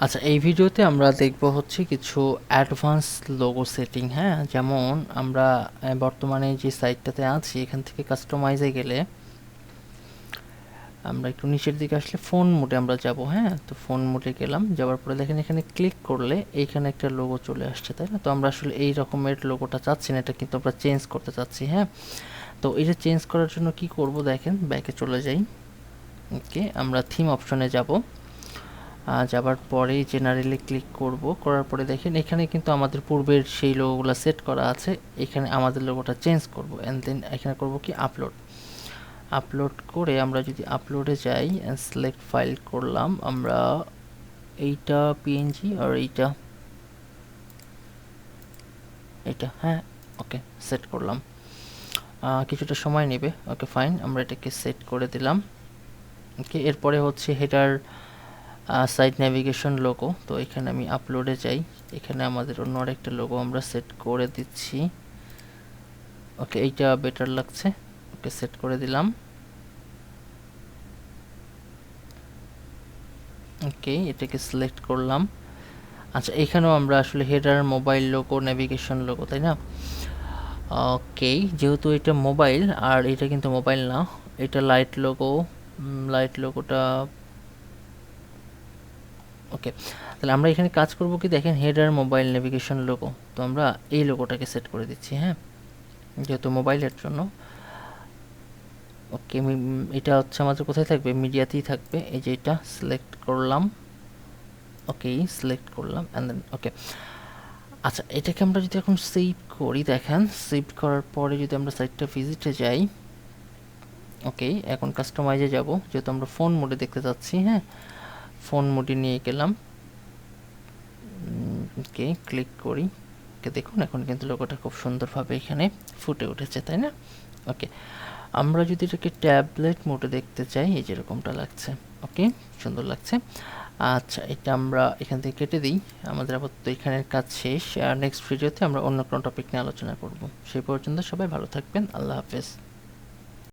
আচ্ছা, এই ভিডিওতে আমরা দেখব হচ্ছে কিছু অ্যাডভান্স লোগো সেটিং। হ্যাঁ, যেমন আমরা বর্তমানে যে সাইটটাতে আছি এখান থেকে কাস্টমাইজে গেলে আমরা একটু নিচের দিকে আসলে ফোন মোডে আমরা যাব। হ্যাঁ, তো ফোন মোডে গেলাম, যাওয়ার পরে দেখেন এখানে ক্লিক করলে এইখানে একটা লোগো চলে আসছে, তাই না? তো আমরা আসলে এই রকমের লোগোটা চাচ্ছি না, এটা কিন্তু আমরা চেঞ্জ করতে চাচ্ছি। হ্যাঁ, তো এটা চেঞ্জ করার জন্য কি করব, দেখেন ব্যাকে চলে যাই। ওকে, আমরা থিম অপশনে যাব। যাবার পরে জেনারেলি ক্লিক করব, করার পরে দেখেন এখানে কিন্তু আমাদের পূর্বের সেই লোগোগুলো সেট করা আছে। এখানে আমাদের লোগোটা চেঞ্জ করব, অ্যান্ড দেন এখানে করব কি আপলোড। আপলোড করে আমরা যদি আপলোডে যাই অ্যান্ড সিলেক্ট ফাইল করলাম, আমরা এইটা পিএনজি আর এইটা হ্যাঁ, ওকে সেট করলাম। কিছুটা সময় নেবে, ওকে ফাইন, আমরা এটাকে সেট করে দিলাম। ওকে, এরপরে হচ্ছে হেডার সাইট নেভিগেশন লোগো। তো এখানে আমি আপলোডে যাই, এখানে আমাদের অন্য আরেকটা লোগো আমরা সেট করে দিচ্ছি। ওকে, এইটা বেটার লাগছে, ওকে সেট করে দিলাম। ওকে, এটাকে সিলেক্ট করলাম। আচ্ছা, এখানেও আমরা আসলে header mobile logo navigation logo, তাই না? ওকে, যেহেতু এটা মোবাইল আর এটা কিন্তু মোবাইল না, এটা লাইট লোগো, লাইট লোগোটা ওকে। তাহলে আমরা এখানে কাজ করব কি, দেখেন হেডার মোবাইল নেভিগেশন লোগো, তো আমরা এই লোগোটাকে সেট করে দিচ্ছি। হ্যাঁ, যেহেতু মোবাইলের জন্য। ওকে, এটা হচ্ছে আমাদের কোথায় থাকবে, মিডিয়াতেই থাকবে। এই যে এটা সিলেক্ট করলাম, ওকে সিলেক্ট করলাম অ্যান্ড দেন ওকে। আচ্ছা, এটাকে আমরা যদি এখন সেভ করি, দেখেন সেভ করার পরে যদি আমরা সাইটটা ভিজিটে যাই, ওকে এখন কাস্টমাইজে যাব, যেহেতু আমরা ফোন মোডে দেখতে চাচ্ছি। হ্যাঁ, ফোন মোডে নিয়ে গেলাম, ওকে ক্লিক করি। ওকে, দেখুন এখন কিন্তু লোগোটা খুব সুন্দরভাবে এখানে ফুটে উঠেছে, তাই না? ওকে, আমরা যদি এটাকে ট্যাবলেট মোডে দেখতে চাই, এই যেরকমটা লাগছে, ওকে সুন্দর লাগছে। আচ্ছা, এটা আমরা এখান থেকে কেটে দিই, আমাদের আপাতত এখানের কাজ শেষ। আর নেক্সট ভিডিওতে আমরা অন্য কোনো টপিক নিয়ে আলোচনা করব। সেই পর্যন্ত সবাই ভালো থাকবেন, আল্লাহ হাফেজ।